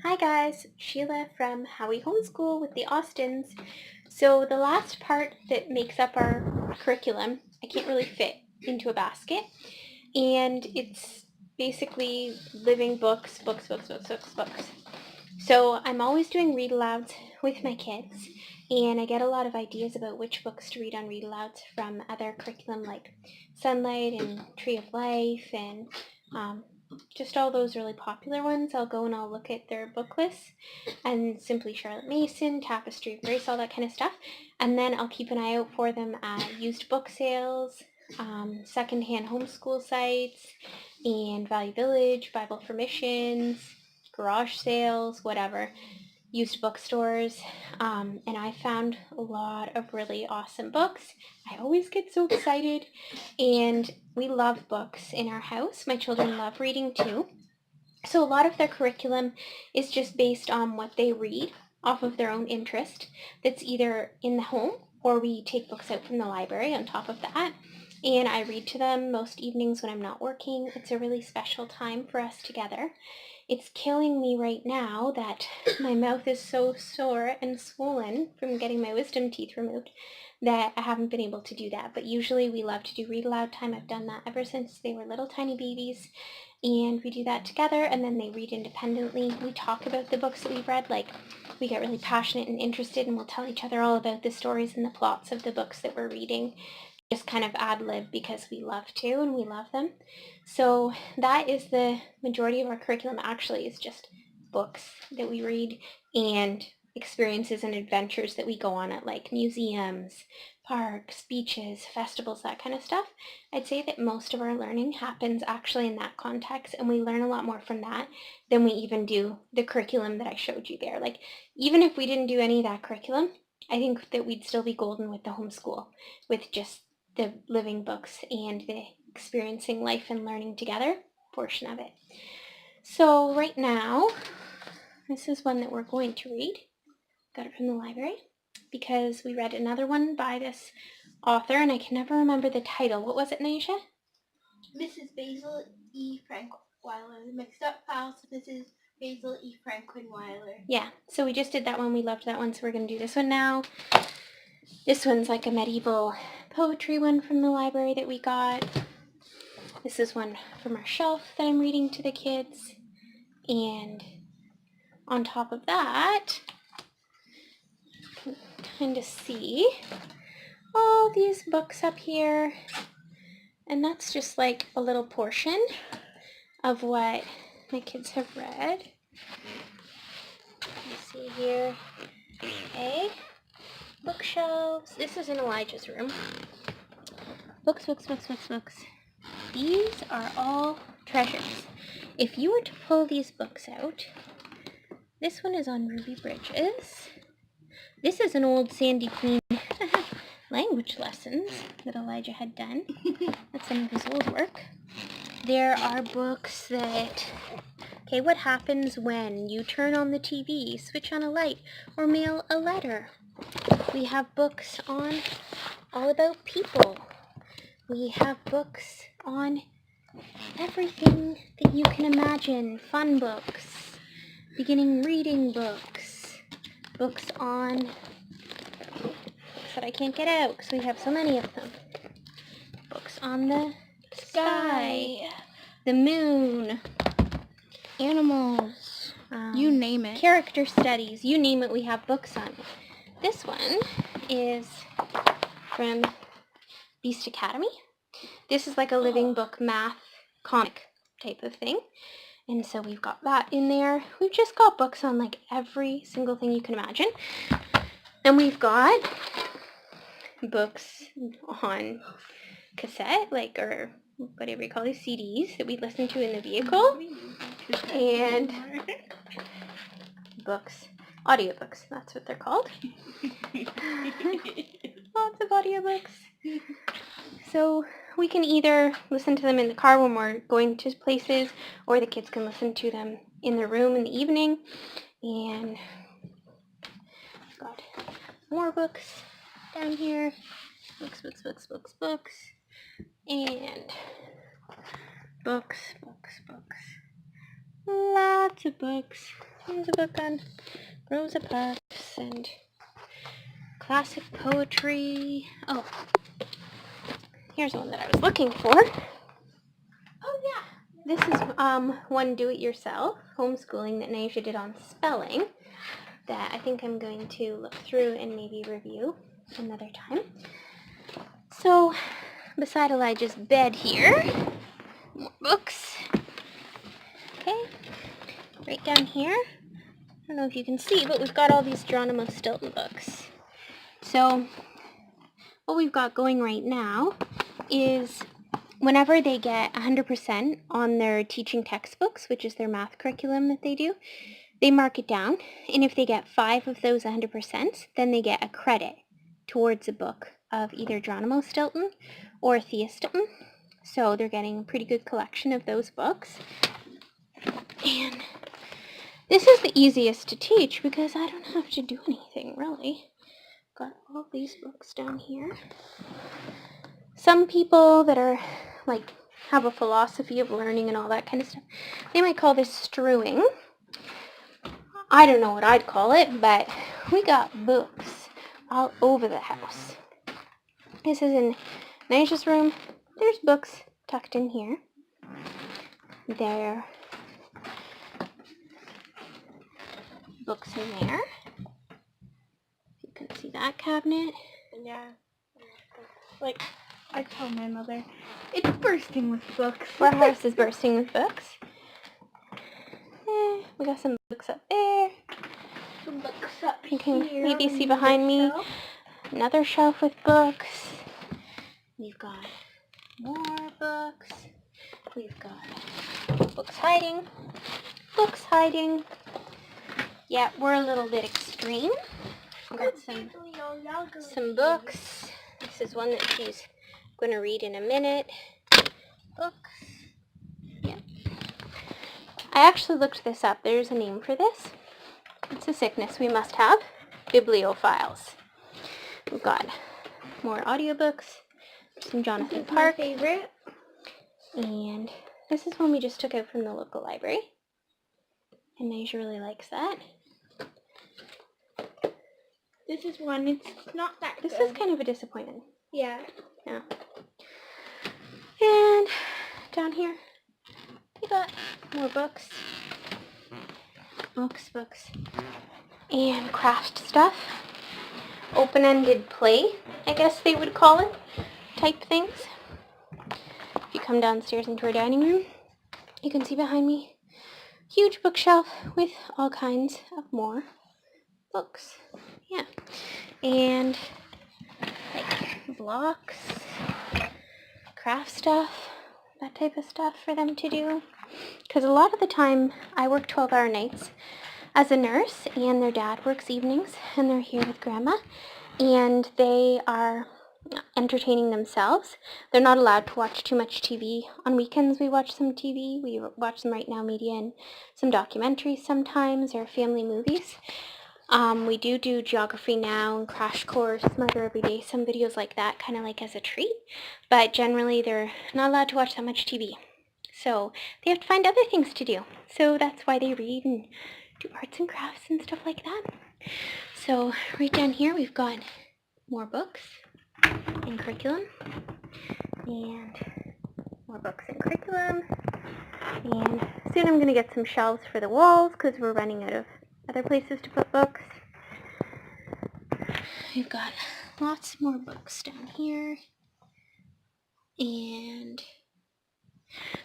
Hi guys, Sheila from How We Homeschool with the Austins. So the last part that makes up our curriculum, I can't really fit into a basket, and it's basically living books. So I'm always doing read alouds with my kids, and I get a lot of ideas about which books to read on read alouds from other curriculum like Sunlight and Tree of Life and just all those really popular ones. I'll go and I'll look at their book lists and Simply Charlotte Mason, Tapestry of Grace, all that kind of stuff. And then I'll keep an eye out for them at used book sales, secondhand homeschool sites, and Value Village, Bible for Missions, garage sales, whatever, used bookstores. And I found a lot of really awesome books. I always get so excited, and we love books in our house. My children love reading too. So a lot of their curriculum is just based on what they read off of their own interest. That's either in the home or we take books out from the library on top of that. And I read to them most evenings when I'm not working. It's a really special time for us together. It's killing me right now that my mouth is so sore and swollen from getting my wisdom teeth removed that I haven't been able to do that. But usually we love to do read aloud time. I've done that ever since they were little tiny babies. And we do that together, and then they read independently. We talk about the books that we've read, like we get really passionate and interested, and we'll tell each other all about the stories and the plots of the books that we're reading. Just kind of ad lib because we love to and we love them. So that is the majority of our curriculum. Actually is just books that we read and experiences and adventures that we go on at like museums, parks, beaches, festivals, that kind of stuff. I'd say that most of our learning happens actually in that context, and we learn a lot more from that than we even do the curriculum that I showed you there. Like, even if we didn't do any of that curriculum, I think that we'd still be golden with the homeschool, with just the living books and the experiencing life and learning together portion of it. So right now, this is one that we're going to read. Got it from the library because we read another one by this author, and I can never remember the title. What was it, Naisha? Mrs. Basil E. Frankweiler. Mixed Up Files with Mrs. Basil E. Frankweiler. Yeah, so we just did that one. We loved that one, so we're going to do this one now. This one's like a medieval poetry one from the library that we got. This is one from our shelf that I'm reading to the kids. And on top of that, you can kind of see all these books up here. And that's just like a little portion of what my kids have read. You see here, okay, bookshelves. This is in Elijah's room. Books. These are all treasures. If you were to pull these books out, this one is on Ruby Bridges. This is an old Sandy Queen language lessons that Elijah had done. That's some of his old work. There are books that, okay, what happens when you turn on the TV, switch on a light, or mail a letter? We have books on all about people. We have books on everything that you can imagine. Fun books, beginning reading books, books on books that I can't get out because we have so many of them. Books on the sky, the moon, animals, you name it. Character studies, you name it, we have books on it. This one is from Beast Academy. This is like a living book math comic type of thing. And so we've got that in there. We've just got books on like every single thing you can imagine. And we've got books on cassette, like, or whatever you call these, CDs that we listen to in the vehicle. And books, audiobooks, that's what they're called. Lots of audiobooks. So we can either listen to them in the car when we're going to places, or the kids can listen to them in their room in the evening. And I've got more books down here. Books. And books. Lots of books. Here's a book on Rosa Parks and classic poetry. Oh, here's one that I was looking for. Oh yeah. This is one do-it-yourself homeschooling that Naisha did on spelling that I think I'm going to look through and maybe review another time. So, beside Elijah's bed here, more books. Okay, right down here. I don't know if you can see, but we've got all these Geronimo Stilton books. So, what we've got going right now is whenever they get 100% on their teaching textbooks, which is their math curriculum that they do, they mark it down. And if they get 5 of those 100%, then they get a credit towards a book of either Geronimo Stilton or Thea Stilton. So they're getting a pretty good collection of those books. And this is the easiest to teach because I don't have to do anything, really. Got all these books down here. Some people that are, like, have a philosophy of learning and all that kind of stuff, they might call this strewing. I don't know what I'd call it, but we got books all over the house. This is in Naisha's room. There's books tucked in here. There. Books in there. You can see that cabinet. Yeah. Like, I tell my mother, it's bursting with books. Our house is bursting with books. We got some books up there. Some books up You can here. maybe see behind me another shelf with books. We've got more books. We've got books hiding. Books hiding. Yeah, we're a little bit extreme. We've got some books. This is one that she's going to read in a minute. Books. Yeah. I actually looked this up. There's a name for this. It's a sickness we must have. Bibliophiles. We've got more audiobooks. Some Jonathan Park. My favorite. And this is one we just took out from the local library. And Naisha really likes that. This is one, it's not that This good. is kind of a disappointment. Yeah. Yeah. And down here, we got more books. Books. And craft stuff. Open-ended play, I guess they would call it, type things. If you come downstairs into our dining room, you can see behind me huge bookshelf with all kinds of more books. Yeah. And like blocks, craft stuff, that type of stuff for them to do. Because a lot of the time I work 12-hour nights as a nurse, and their dad works evenings, and they're here with Grandma, and they are entertaining themselves. They're not allowed to watch too much TV. On weekends we watch some TV. We watch some Right Now Media and some documentaries sometimes, or family movies. We do Geography Now and Crash Course, Smarter Every Day, some videos like that, kind of like as a treat. But generally they're not allowed to watch that much TV. So they have to find other things to do. So that's why they read and do arts and crafts and stuff like that. So right down here we've got more books and curriculum. And more books and curriculum. And soon I'm going to get some shelves for the walls because we're running out of other places to put books. We've got lots more books down here. And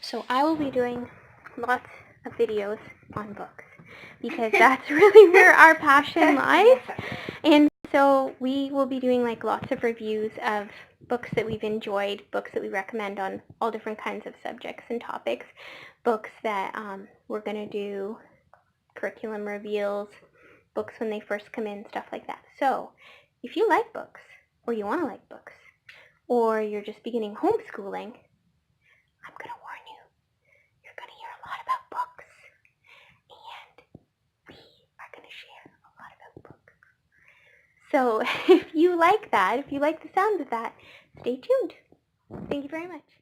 so I will be doing lots of videos on books because that's really where our passion lies. And so we will be doing like lots of reviews of books that we've enjoyed, books that we recommend on all different kinds of subjects and topics, books that we're going to do curriculum reveals, books when they first come in, stuff like that. So if you like books, or you want to like books, or you're just beginning homeschooling, I'm going to warn you, you're going to hear a lot about books, and we are going to share a lot about books. So if you like that, if you like the sound of that, stay tuned. Thank you very much.